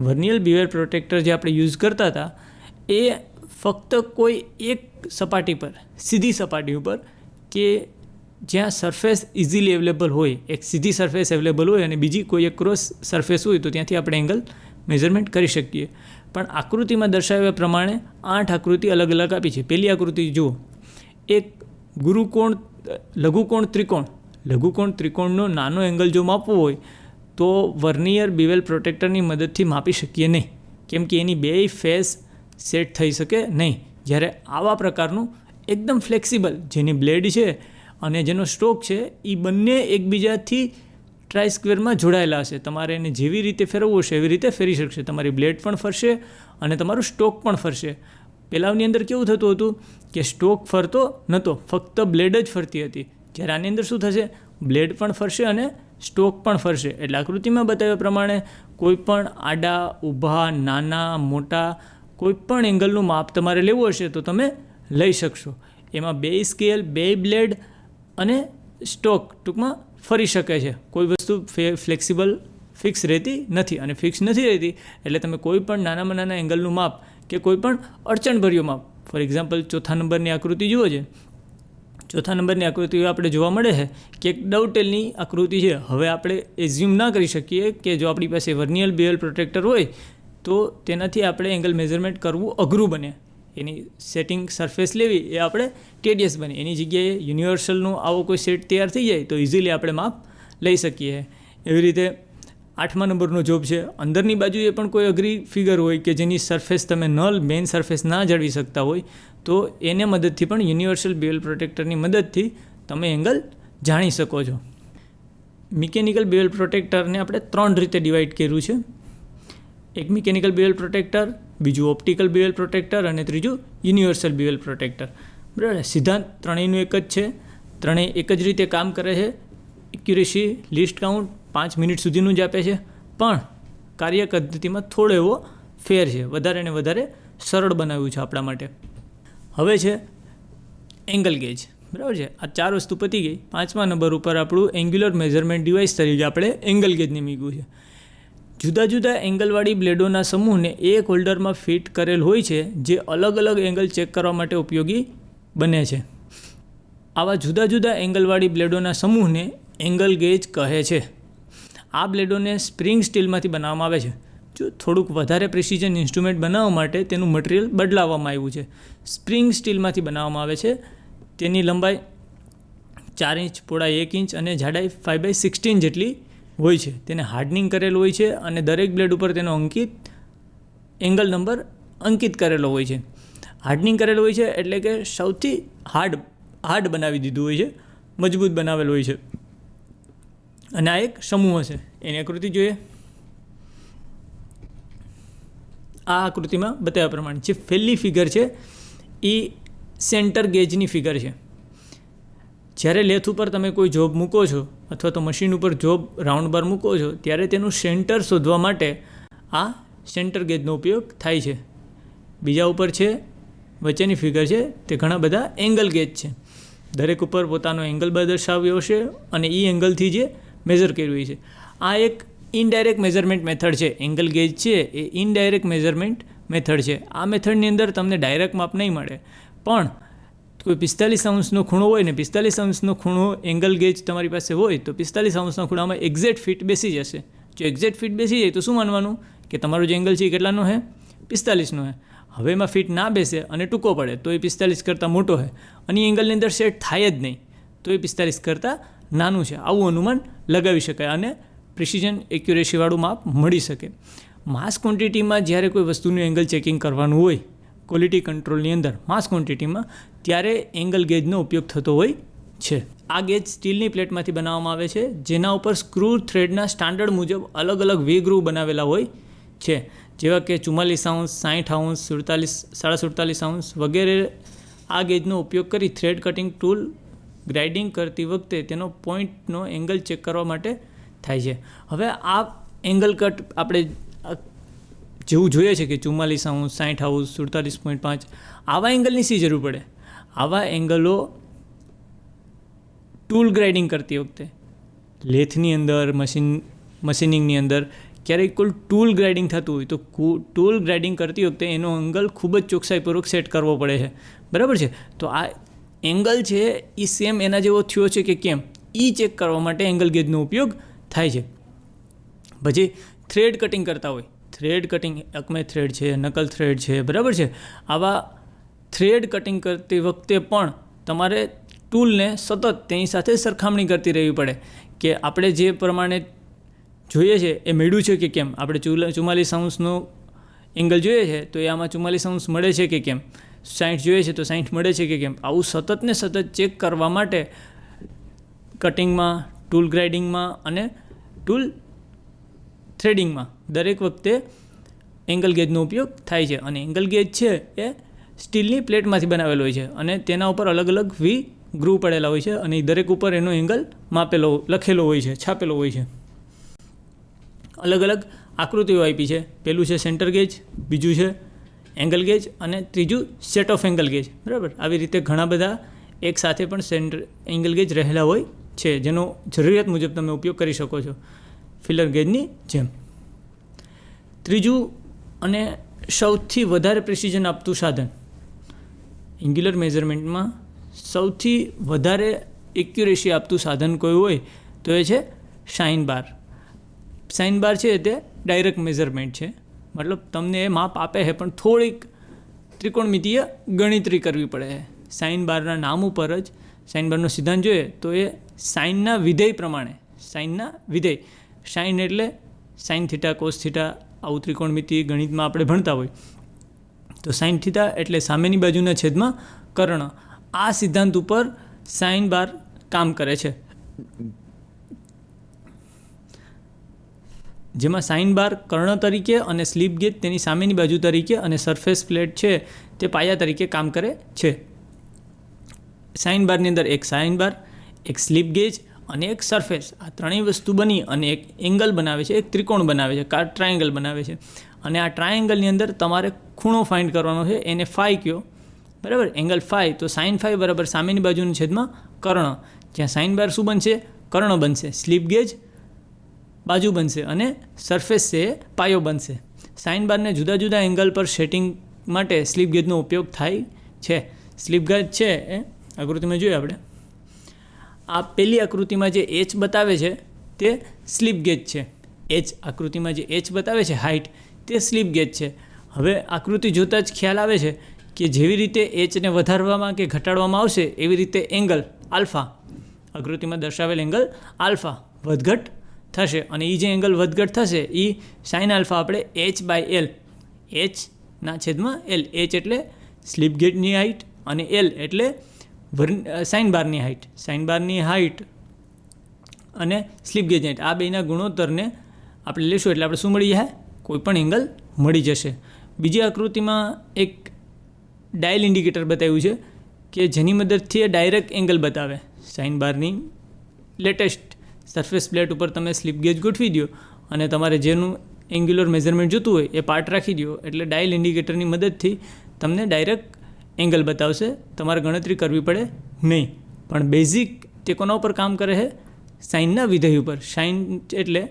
વર્નિયર બીવેલ પ્રોટેક્ટર જે આપણે યુઝ કરતા હતા એ ફક્ત કોઈ એક સપાટી પર, સીધી સપાટી ઉપર કે જ્યાં સરફેસ ઇઝીલી અવેલેબલ હોય, એક સીધી સરફેસ અવેલેબલ હોય અને બીજી કોઈ એક ક્રોસ સરફેસ હોય તો ત્યાંથી આપણે એંગલ મેઝરમેન્ટ કરી શકીએ. પણ આકૃતિમાં દર્શાવ્યા પ્રમાણે 8 આકૃતિ અલગ અલગ આપી છે. પહેલી આકૃતિ જુઓ, એક ગુરુકોણ લઘુકોણ ત્રિકોણ. લઘુકોણ ત્રિકોણનો નાનો એંગલ જો માપવો હોય તો વર્નિયર બીવેલ પ્રોટેક્ટરની મદદથી માપી શકીએ નહીં, કેમ કે એની બે ફેસ સેટ થઈ શકે નહીં. જ્યારે આવા પ્રકારનું એકદમ ફ્લેક્સિબલ જેની બ્લેડ છે અને જેનો સ્ટોક છે એ બંને એકબીજાથી ટ્રાય સ્ક્વેરમાં જોડાયેલા હશે. તમારે એને જેવી રીતે ફેરવવું હશે એવી રીતે ફેરી શકશે. તમારી બ્લેડ પણ ફરશે અને તમારું સ્ટોક પણ ફરશે. પહેલાંની અંદર કેવું થતું હતું કે સ્ટોક ફરતો નહોતો, ફક્ત બ્લેડ જ ફરતી હતી. જ્યારે આની અંદર શું થશે, બ્લેડ પણ ફરશે અને સ્ટોક પણ ફરશે. એટલે આકૃતિમાં બતાવ્યા પ્રમાણે કોઈ પણ આડા, ઊભા, નાના, મોટા કોઈ પણ એંગલનું માપ તમારે લેવું હશે તો તમે લઈ શકશો. એમાં બે સ્કેલ, બે બ્લેડ અને સ્ટોક ટૂંકમાં ફરી શકે છે. કોઈ વસ્તુ ફ્લેક્સિબલ ફિક્સ રહેતી નથી અને ફિક્સ નથી રહેતી એટલે તમે કોઈ પણ નાનામાં નાના એંગલનું માપ કે કોઈ પણ અડચણભર્યું માપ, ફોર એક્ઝામ્પલ ચોથા નંબરની આકૃતિ જુઓ છે. ચોથા નંબરની આકૃતિ આપણે જોવા મળે છે કે એક ડવટેલની આકૃતિ છે. હવે આપણે એઝ્યુમ ના કરી શકીએ કે જો આપણી પાસે વર્નિયર બીવેલ પ્રોટેક્ટર હોય તો તેનાથી આપણે એંગલ મેઝરમેન્ટ કરવું અઘરું બને. એની સેટિંગ સરફેસ લેવી એ આપણે ટેડિયસ બને. એની જગ્યાએ યુનિવર્સલનું આવો કોઈ સેટ તૈયાર થઈ જાય તો ઇઝીલી આપણે માપ લઈ શકીએ. એવી રીતે 8મા નંબરનો જોબ છે. અંદરની બાજુએ પણ કોઈ અઘરી ફિગર હોય કે જેની સરફેસ તમે મેઇન સરફેસ ના જાળવી શકતા હોય તો એને મદદથી પણ યુનિવર્સલ બીવેલ પ્રોટેક્ટરની મદદથી તમે એંગલ જાણી શકો છો. મિકેનિકલ બીવેલ પ્રોટેક્ટરને આપણે 3 રીતે ડિવાઈડ કર્યું છે. એક મિકેનિકલ બીવેલ પ્રોટેક્ટર, બીજું ઓપ્ટિકલ બીવેલ પ્રોટેક્ટર અને ત્રીજું યુનિવર્સલ બીવેલ પ્રોટેક્ટર. બરાબર, સિદ્ધાંત ત્રણેયનું એક જ છે. ત્રણેય એક જ રીતે કામ કરે છે. એક્યુરેસી લીસ્ટ કાઉન્ટ 5 મિનિટ સુધીનું જ આપે છે, પણ કાર્ય પદ્ધતિમાં થોડો એવો ફેર છે, વધારે ને વધારે સરળ બનાવ્યું છે આપણા માટે. હવે છે એંગલ ગેજ, બરાબર છે. આ 4 વસ્તુ પતી ગઈ. 5મા નંબર ઉપર આપણું એંગ્યુલર મેઝરમેન્ટ ડિવાઇસ તરીકે આપણે એંગલ ગેજને મૂક્યું છે. જુદા જુદા એંગલવાળી બ્લેડોના સમૂહને એક હોલ્ડરમાં ફિટ કરેલ હોય છે, જે અલગ અલગ એંગલ ચેક કરવા માટે ઉપયોગી બને છે. આવા જુદા જુદા એંગલવાળી બ્લેડોના સમૂહને એંગલ ગેજ કહે છે. આ બ્લેડોને સ્પ્રિંગ સ્ટીલમાંથી બનાવવામાં આવે છે. જો થોડુંક વધારે પ્રિસિઝન ઇન્સ્ટ્રુમેન્ટ બનાવવા માટે તેનું મટીરિયલ બદલાવવામાં આવ્યું છે. સ્પ્રિંગ સ્ટીલમાંથી બનાવવામાં આવે છે. તેની લંબાઈ 4 ઇંચ, પહોળાઈ 1 ઇંચ અને જાડાઈ 5/16 જેટલી હોય છે. તેને હાર્ડનિંગ કરેલું હોય છે અને દરેક બ્લેડ ઉપર તેનો એંગલ નંબર અંકિત કરેલો હોય છે. હાર્ડનિંગ કરેલું હોય છે એટલે કે સૌથી હાર્ડ બનાવી દીધું હોય છે, મજબૂત બનાવેલું હોય છે. અને આ એક સમૂહ હશે. એની આકૃતિ જોઈએ. આ આકૃતિમાં બતાવ્યા પ્રમાણે જે પહેલી ફિગર છે એ સેન્ટર ગેજની ફિગર છે. જ્યારે લેથ ઉપર તમે કોઈ જોબ મૂકો છો અથવા તો મશીન ઉપર જોબ રાઉન્ડ બાર મૂકો છો, ત્યારે તેનું સેન્ટર શોધવા માટે આ સેન્ટર ગેજનો ઉપયોગ થાય છે. બીજા ઉપર છે વચ્ચેની ફિગર છે તે ઘણા બધા એંગલ ગેજ છે. દરેક ઉપર પોતાનો એંગલ દર્શાવ્યો છે અને એ એંગલથી જે મેઝર કર્યું છે. આ એક ઇનડાયરેક્ટ મેઝરમેન્ટ મેથડ છે. એંગલ ગેજ છે એ ઇનડાયરેક્ટ મેઝરમેન્ટ મેથડ છે. આ મેથડની અંદર તમને ડાયરેક્ટ માપ નહીં મળે, પણ કોઈ 45 અંશનો ખૂણો હોય ને 45 અંશનો ખૂણો એંગલ ગેજ તમારી પાસે હોય તો 45 અંશના ખૂણામાં એક્ઝેક્ટ ફિટ બેસી જશે. જો એક્ઝેક્ટ ફિટ બેસી જાય તો શું માનવાનું કે તમારો જે એંગલ છે એ કેટલાનો છે? 45નો છે. હવે એમાં ફિટ ના બેસે અને ટૂંકો પડે તો એ 45 કરતાં મોટો છે અને એંગલની અંદર સેટ થાય જ નહીં તો એ 45 કરતાં નાનું છે. આવું અનુમાન લગાવી શકાય અને પ્રિસિઝન એક્યુરેસીવાળું માપ મળી શકે. માસ ક્વોન્ટિટીમાં જ્યારે કોઈ વસ્તુનું એંગલ ચેકિંગ કરવાનું હોય ક્વોલિટી કંટ્રોલની અંદર માસ ક્વોન્ટિટીમાં, ત્યારે એંગલ ગેજનો ઉપયોગ થતો હોય છે. આ ગેજ સ્ટીલની પ્લેટમાંથી બનાવવામાં આવે છે, જેના ઉપર સ્ક્રૂ થ્રેડના સ્ટાન્ડર્ડ મુજબ અલગ અલગ વી ગ્રુવ બનાવેલા હોય છે, જેવા કે 44 અંશ, 60 અંશ, 47 અંશ વગેરે. આ ગેજનો ઉપયોગ કરી થ્રેડ કટિંગ ટૂલ ગ્રાઇન્ડિંગ કરતી વખતે તેનો પોઈન્ટનો એંગલ ચેક કરવા માટે થાય છે. હવે આ એંગલ કટ આપણે જેવું જોઈએ છે કે 44 અંશ, 60 અંશ, 47.5 આવા એંગલની શી જરૂર પડે? આવા એંગલો ટૂલ ગ્રાઇન્ડિંગ કરતી વખતે લેથની અંદર, મશીનિંગની અંદર ક્યારેક કોઈ ટૂલ ગ્રાઇન્ડિંગ થતું હોય તો ટૂલ ગ્રાઇન્ડિંગ કરતી વખતે એનો એંગલ ખૂબ જ ચોકસાઈપૂર્વક સેટ કરવો પડે છે, બરાબર છે. તો આ એંગલ છે એ સેમ એના જેવો થયો છે કે કેમ એ ચેક કરવા માટે એંગલ ગેજનો ઉપયોગ થાય છે. પછી થ્રેડ કટિંગ કરતા હોય, થ્રેડ કટિંગ અકમે થ્રેડ છે, નકલ થ્રેડ છે, બરાબર છે. આવા થ્રેડ કટિંગ કરતી વખતે પણ તમારે ટૂલને સતત તેની સાથે સરખામણી કરતી રહેવી પડે કે આપણે જે પ્રમાણે જોઈએ છે એ મેળવ્યું છે કે કેમ. આપણે 44 અંશનો એંગલ જોઈએ છે તો એ આમાં 44 અંશ મળે છે કે કેમ, 60 જોઈએ છે તો 60 મળે છે કે કેમ. આવું સતત ને સતત ચેક કરવા માટે કટિંગમાં, ટૂલ ગ્રાઇન્ડિંગમાં અને ટૂલ થ્રેડિંગમાં દરેક વખતે એંગલ ગેજનો ઉપયોગ થાય છે. અને એંગલ ગેજ છે એ સ્ટીલની પ્લેટમાંથી બનાવેલો હોય છે અને તેના ઉપર અલગ અલગ વી ગ્રુવ પડેલા હોય છે અને દરેક ઉપર એનો એંગલ લખેલો હોય છે, છાપેલો હોય છે. અલગ અલગ આકૃતિઓ આપી છે. પહેલું છે સેન્ટર ગેજ, બીજું છે એંગલ ગેજ અને ત્રીજું સેટ ઓફ એંગલ ગેજ, બરાબર. આવી રીતે ઘણા બધા એક સાથે પણ એંગલ ગેજ રહેલા હોય છે, જેનો જરૂરિયાત મુજબ તમે ઉપયોગ કરી શકો છો ફિલર ગેજની જેમ. ત્રીજું અને સૌથી વધારે પ્રિસિઝન આપતું સાધન એંગ્યુલર મેઝરમેન્ટમાં સૌથી વધારે એક્યુરેસી આપતું સાધન કોઈ હોય તો એ છે સાઇન બાર. સાઇન બાર છે તે ડાયરેક્ટ મેઝરમેન્ટ છે, મતલબ તમને એ માપ આપે છે પણ થોડીક ત્રિકોણમિતિય ગણતરી કરવી પડે છે. સાઇન બારના નામ ઉપર જ સાઇન બારનો સિદ્ધાંત જોઈએ તો એ સાઇનના વિધેય પ્રમાણે, સાઇનના વિધેય, સાઇન એટલે સાઇન થીટા, કોસ થીટા, આવું ત્રિકોણમિતિ ગણિતમાં આપણે ભણતા હોય તો સાઇન થીટા એટલે સામેની બાજુના છેદમાં કર્ણ. આ સિદ્ધાંત ઉપર સાઇન બાર કામ કરે છે, જેમાં સાઇન બાર કર્ણ તરીકે અને સ્લિપ ગેજ તેની સામેની બાજુ તરીકે અને સરફેસ પ્લેટ છે તે પાયા તરીકે કામ કરે છે. સાઇન બારની અંદર એક સાઇન બાર, એક સ્લિપ ગેજ અને એક સરફેસ, આ ત્રણેય વસ્તુ બની અને એક એંગલ બનાવે છે, એક ત્રિકોણ બનાવે છે, ટ્રાયેંગલ બનાવે છે. અને આ ટ્રાયેંગલની અંદર તમારે ખૂણો ફાઇન્ડ કરવાનો છે, એને ફાઈ કયો, બરાબર, એંગલ ફાઈ. તો સાઇન ફાઈ બરાબર સામેની બાજુની છેદમાં કર્ણ, જ્યાં સાઇન બાર શું બનશે, કર્ણ બનશે, સ્લિપ ગેજ બાજુ બનશે અને સરફેસ છે એ પાયો બનશે. સાઇન બારને જુદા જુદા એંગલ પર સેટિંગ માટે સ્લિપ ગેજનો ઉપયોગ થાય છે. સ્લિપ ગેજ છે એ આકૃતિમાં જોઈએ આપણે, આ પહેલી આકૃતિમાં જે એચ બતાવે છે તે સ્લિપ ગેજ છે. એચ આકૃતિમાં જે એચ બતાવે છે હાઇટ, તે સ્લિપ ગેજ છે. હવે આકૃતિ જોતાં જ ખ્યાલ આવે છે કે જેવી રીતે એચને વધારવામાં કે ઘટાડવામાં આવશે એવી રીતે એંગલ આલ્ફા, આકૃતિમાં દર્શાવેલ એંગલ આલ્ફા વધઘટ થશે. અને એ જે એંગલ વધઘટ થશે એ સાઇન આલ્ફા આપણે એચ બાય એલ, એચના છેદમાં એલ, એચ એટલે સ્લિપ ગેજની હાઇટ અને એલ એટલે સાઇન બારની હાઇટ, સાઇન બારની હાઇટ અને સ્લિપ ગેજની હાઇટ, આ બેના ગુણોત્તરને આપણે લેશું એટલે આપણે શું મળી જાય, કોઈ પણ એંગલ મળી જશે. બીજી આકૃતિમાં એક ડાયલ ઇન્ડિકેટર બતાવ્યું છે કે જેની મદદથી એ ડાયરેક્ટ એંગલ બતાવે. સાઇન બારની લેટેસ્ટ સરફેસ પ્લેટ ઉપર તમે સ્લિપ ગેજ ગોઠવી દો અને તમારે જેનું એંગ્યુલર મેઝરમેન્ટ જોતું હોય એ પાર્ટ રાખી દો એટલે ડાયલ ઇન્ડિકેટરની મદદથી તમને ડાયરેક્ટ એંગલ બતાવશે, તમારે ગણતરી કરવી પડે નહીં. પણ બેઝિક તે કોના ઉપર કામ કરે છે, સાઇનના વિધેય ઉપર. સાઇન એટલે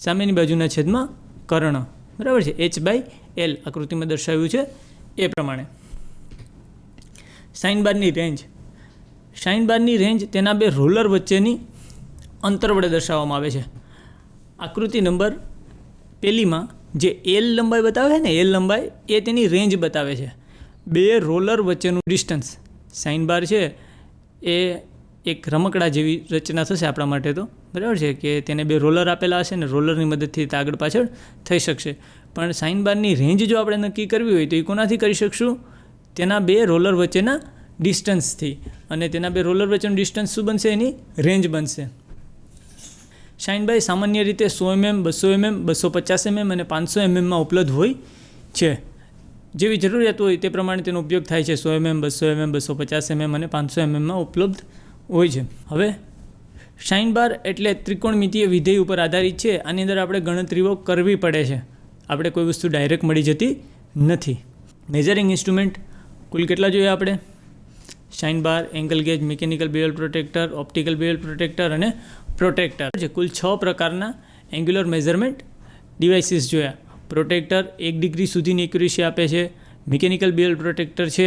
સામેની બાજુના છેદમાં કર્ણ, બરાબર છે, એચ બાય એલ આકૃતિમાં દર્શાવ્યું છે એ પ્રમાણે. સાઇન બારની રેન્જ, સાઇન બારની રેન્જ તેના બે રોલર વચ્ચેની અંતર વડે દર્શાવવામાં આવે છે. આકૃતિ નંબર પહેલીમાં જે એલ લંબાઈ બતાવે છે ને, એલ લંબાઈ એ તેની રેન્જ બતાવે છે. બે રોલર વચ્ચેનું ડિસ્ટન્સ, સાઇન બાર છે એ એક રમકડા જેવી રચના થશે આપણા માટે તો, બરાબર છે, કે તેને બે રોલર આપેલા હશે ને રોલરની મદદથી તે આગળ પાછળ થઈ શકશે. પણ સાઇન બારની રેન્જ જો આપણે નક્કી કરવી હોય તો એ કોનાથી કરી શકશું, તેના બે રોલર વચ્ચેના ડિસ્ટન્સથી. અને તેના બે રોલર વચ્ચેનું ડિસ્ટન્સ શું બનશે, એની રેન્જ બનશે. સાઇન બાર સામાન્ય રીતે 100 mm, 200 mm, 250 mm અને 500 mm ઉપલબ્ધ હોય છે. જેવી જરૂરિયાત હોય તે પ્રમાણે તેનો ઉપયોગ થાય છે. 100 mm, 200 mm, 250 mm અને 500 mm ઉપલબ્ધ હોય છે. હવે સાઇન બાર એટલે ત્રિકોણમિતીય વિધેય ઉપર આધારિત છે. આની અંદર આપણે ગણતરીઓ કરવી પડે છે, આપણે કોઈ વસ્તુ ડાયરેક્ટ મળી જતી નથી. મેઝરિંગ ઇન્સ્ટ્રુમેન્ટ કુલ કેટલા જોઈએ આપણે, sine bar, angle gauge, mechanical bevel protractor, optical bevel protractor અને પ્રોટેક્ટર છે. કુલ 6 પ્રકારના એંગ્યુલર મેઝરમેન્ટ ડિવાઇસીસ જોયા. પ્રોટેક્ટર 1 ડિગ્રી સુધીની એક્યુરેસી આપે છે. મિકેનિકલ બેવલ પ્રોટેક્ટર છે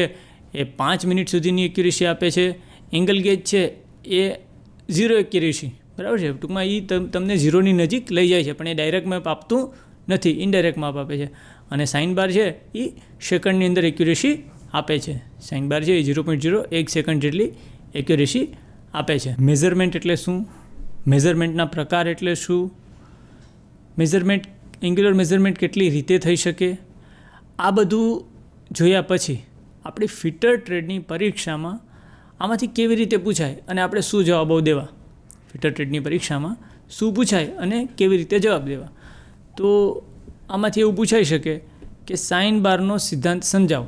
એ 5 મિનિટ સુધીની એક્યુરેસી આપે છે. એંગલ ગેજ છે એ 0 એક્યુરેસી, બરાબર છે, ટૂંકમાં એ તમને 0ની નજીક લઈ જાય છે, પણ એ ડાયરેક્ટ મેપ આપતું નથી, ઇનડાયરેક્ટ માપ આપે છે. અને સાઇન બાર છે એ સેકન્ડની અંદર એક્યુરેસી આપે છે. સાઇન બાર છે એ 0.01 સેકન્ડ જેટલી એક્યુરેસી આપે છે. મેઝરમેન્ટ એટલે શું, મેઝરમેન્ટના પ્રકાર એટલે શું, મેઝરમેન્ટ, એંગ્યુલર મેઝરમેન્ટ કેટલી રીતે થઈ શકે, આ બધું જોયા પછી આપણી ફિટર ટ્રેડની પરીક્ષામાં આમાંથી કેવી રીતે પૂછાય અને આપણે શું જવાબો દેવા, ફિટર ટ્રેડની પરીક્ષામાં શું પૂછાય અને કેવી રીતે જવાબ દેવા. તો આમાંથી એવું પૂછાઈ શકે કે સાઇન બારનો સિદ્ધાંત સમજાવો,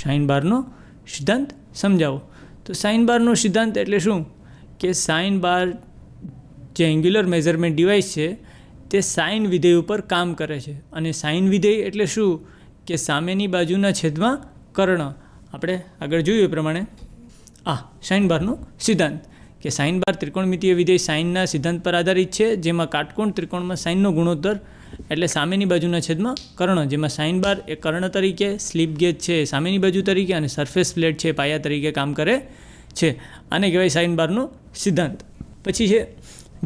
સાઇન બારનો સિદ્ધાંત સમજાવો. તો સાઇન બારનો સિદ્ધાંત એટલે શું કે સાઇન બાર જે એંગ્યુલર મેઝરમેન્ટ ડિવાઇસ છે તે સાઇન વિધેય ઉપર કામ કરે છે. અને સાઇન વિધેય એટલે શું કે સામેની બાજુના છેદમાં કર્ણ. આપણે આગળ જોયું એ પ્રમાણે સાઇન બારનો સિદ્ધાંત કે સાઇન બાર ત્રિકોણમિતીય વિધેય સાઇનના સિદ્ધાંત પર આધારિત છે, જેમાં કાટકોણ ત્રિકોણમાં સાઇનનો ગુણોત્તર એટલે સામેની બાજુના છેદમાં કર્ણ, જેમાં સાઇન બાર એ કર્ણ તરીકે, સ્લિપ ગેજ છે એ સામેની બાજુ તરીકે અને સરફેસ પ્લેટ છે પાયા તરીકે કામ કરે છે. આને કહેવાય સાઇન બારનો સિદ્ધાંત. પછી છે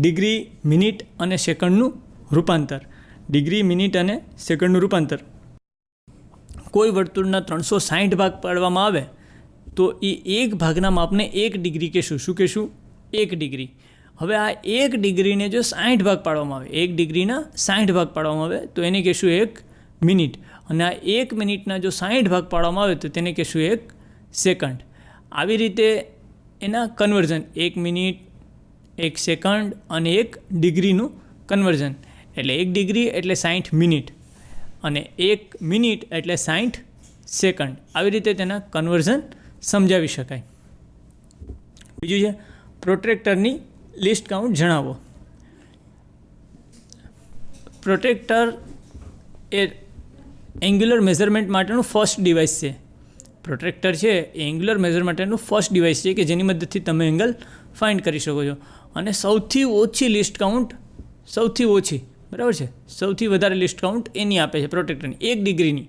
ડિગ્રી, મિનિટ અને સેકન્ડનું રૂપાંતર. ડિગ્રી, મિનિટ અને સેકન્ડનું રૂપાંતર. કોઈ વર્તુળના 360 ભાગ પાડવામાં આવે તો એ એક ભાગના માપને 1 ડિગ્રી કહેશું. શું કહેશું? 1 ડિગ્રી. હવે આ 1 ડિગ્રીને જો 60 ભાગ પાડવામાં આવે, 1 ડિગ્રીના 60 ભાગ પાડવામાં આવે તો એને કહેશું 1 મિનિટ. અને આ 1 મિનિટના જો 60 ભાગ પાડવામાં આવે તો તેને કહેશું 1 સેકન્ડ. આવી રીતે એના કન્વર્ઝન 1 મિનિટ, 1 સેકન્ડ અને 1 ડિગ્રીનું કન્વર્ઝન. એટલે 1 ડિગ્રી એટલે 60 મિનિટ અને 1 મિનિટ એટલે 60 સેકન્ડ. આવી રીતે તેના કન્વર્ઝન સમજાવી શકાય. બીજું છે પ્રોટ્રેક્ટરની લિસ્ટ કાઉન્ટ જણાવો. પ્રોટ્રેક્ટર એ એંગ્યુલર મેઝરમેન્ટ માટેનું ફર્સ્ટ ડિવાઇસ છે. પ્રોટ્રેક્ટર છે એ એંગ્યુલર મેઝર માટેનું ફર્સ્ટ ડિવાઇસ છે કે જેની મદદથી તમે એંગલ ફાઇન્ડ કરી શકો છો. અને સૌથી ઓછી લિસ્ટ કાઉન્ટ, સૌથી ઓછી, બરાબર છે, સૌથી વધારે લિસ્ટ કાઉન્ટ એની આપે છે પ્રોટ્રેક્ટરની, 1 ડિગ્રીની.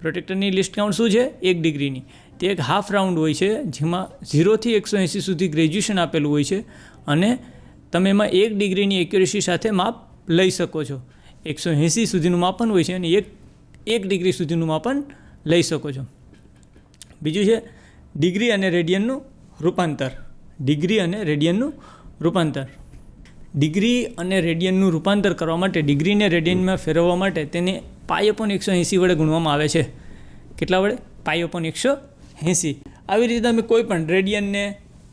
પ્રોટ્રેક્ટરની લિસ્ટ કાઉન્ટ શું છે? 1 ડિગ્રીની. તે એક હાફ રાઉન્ડ હોય છે જેમાં 0 થી 180 સુધી ગ્રેજ્યુએશન આપેલું હોય છે અને તમે એમાં 1 ડિગ્રીની એક્યુરેસી સાથે માપ લઈ શકો છો. 180 સુધીનું માપન હોય છે અને 1 ડિગ્રી સુધીનું માપન લઈ શકો છો. બીજું છે ડિગ્રી અને રેડિયનનું રૂપાંતર. ડિગ્રી અને રેડિયનનું રૂપાંતર. ડિગ્રી અને રેડિયનનું રૂપાંતર કરવા માટે, ડિગ્રીને રેડિયનમાં ફેરવવા માટે તેને π/180 વડે ગુણવામાં આવે છે. કેટલા વડે? π/180. આવી રીતે તમે કોઈ પણ રેડિયનને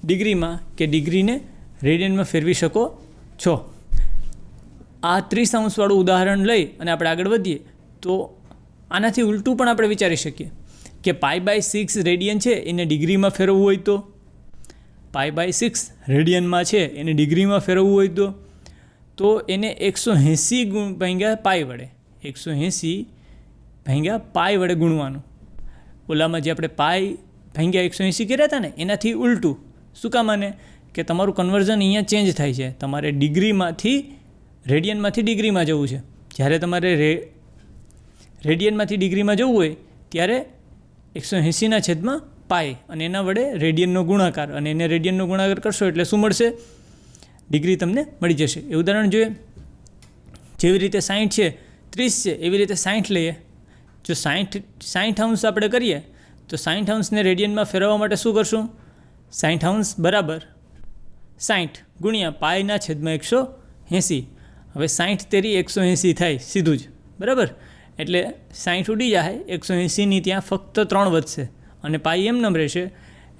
ડિગ્રીમાં કે ડિગ્રીને રેડિયનમાં ફેરવી શકો છો. આ 30° વાળું ઉદાહરણ લઈ અને આપણે આગળ વધીએ તો આનાથી ઉલટું પણ આપણે વિચારી શકીએ કે π/6 રેડિયન છે એને ડિગ્રીમાં ફેરવવું હોય તો, π/6 રેડિયનમાં છે એને ડિગ્રીમાં ફેરવવું હોય તો એને 180 ભાગ્યા π વડે, 180 ભાગ્યા π વડે ગુણવાનું. ઓલામાં જે આપણે π/180 કર્યા હતા ને એનાથી ઉલટું. શું કામ? આને કે તમારું કન્વર્ઝન અહીંયા ચેન્જ થાય છે. તમારે ડિગ્રીમાંથી રેડિયનમાંથી ડિગ્રીમાં જવું છે. જ્યારે તમારે રેડિયનમાંથી ડિગ્રીમાં જવું હોય ત્યારે 180/π અને એના વડે રેડિયનનો ગુણાકાર, અને એને રેડિયનનો ગુણાકાર કરશો એટલે શું મળશે? ડિગ્રી તમને મળી જશે. એ ઉદાહરણ જોઈએ. જેવી રીતે 60 છે, 30 છે, એવી રીતે 60 લઈએ. જો 60° આપણે કરીએ તો 60°ને રેડિયનમાં ફેરવવા માટે શું કરશું? 60° બરાબર 60 ગુણ્યા π/180. હવે 60 તેરી 180 થાય સીધું જ, બરાબર. એટલે 60 ઉડી જાય, 180ની ત્યાં ફક્ત 3 વધશે અને π એમનેમ રહેશે.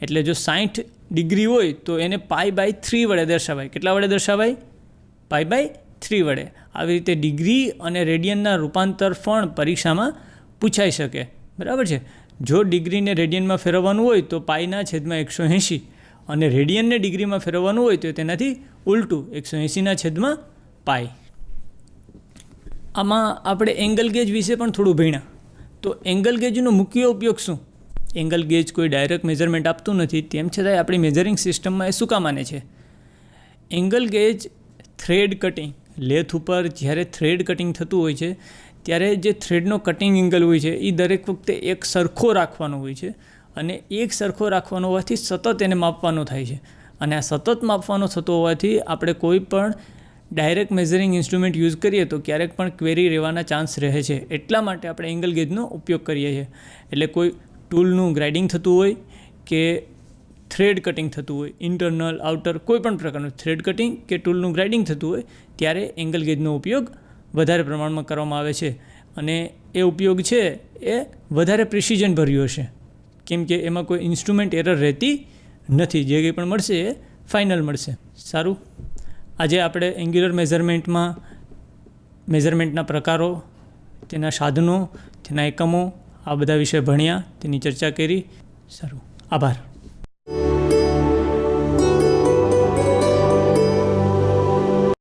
એટલે જો 60 ડિગ્રી હોય તો એને π/3 વડે દર્શાવાય. કેટલા વડે દર્શાવાય? π/3 વડે. આવી રીતે ડિગ્રી અને રેડિયનના રૂપાંતર પણ પરીક્ષામાં પૂછાઈ શકે, બરાબર છે. જો ડિગ્રીને રેડિયનમાં ફેરવવાનું હોય તો π/180 અને રેડિયનને ડિગ્રીમાં ફેરવવાનું હોય તો તેનાથી ઉલટું 180/π. આમાં આપણે એંગલ ગેજ વિશે પણ થોડું ભણ્યા. તો એંગલ ગેજનો મુખ્ય ઉપયોગ શું? એંગલ ગેજ કોઈ ડાયરેક્ટ મેઝરમેન્ટ આપતું નથી, તેમ છતાંય આપણી મેઝરિંગ સિસ્ટમમાં એ શું કામ આને છે? Angle gauge thread cutting, lathe ઉપર જ્યારે થ્રેડ કટિંગ થતું હોય છે ત્યારે જે થ્રેડનો કટિંગ એંગલ હોય છે એ દરેક વખતે એક સરખો રાખવાનો હોય છે અને એક સરખો રાખવાનો હોવાથી સતત એને માપવાનો થાય છે. અને આ સતત માપવાનો થતો હોવાથી આપણે કોઈ પણ ડાયરેક્ટ મેઝરિંગ ઇન્સ્ટ્રુમેન્ટ યુઝ કરીએ તો ક્યારેક પણ ક્વેરી રહેવાના ચાન્સ રહે છે. એટલા માટે આપણે એંગલ ગેજનો ઉપયોગ કરીએ છીએ. એટલે કોઈ ટૂલનું ગ્રાઇડિંગ થતું હોય કે થ્રેડ કટિંગ થતું હોય, ઇન્ટરનલ આઉટર કોઈ પણ પ્રકારનું થ્રેડ કટિંગ કે ટૂલનું ગ્રાઇડિંગ થતું હોય ત્યારે એંગલ ગેજનો ઉપયોગ વધારે પ્રમાણમાં કરવામાં આવે છે. અને એ ઉપયોગ છે એ વધારે પ્રિસિઝન ભર્યો છે, કેમ કે એમાં કોઈ ઇન્સ્ટ્રુમેન્ટ એરર રહેતી નથી. જે કંઈ પણ મળશે એ ફાઇનલ મળશે. સારું, આજે આપણે એંગ્યુલર મેઝરમેન્ટના પ્રકારો, તેના સાધનો, તેના એકમો, આ બધા વિશે ભણ્યા, તેની ચર્ચા કરી. સારું, આભાર.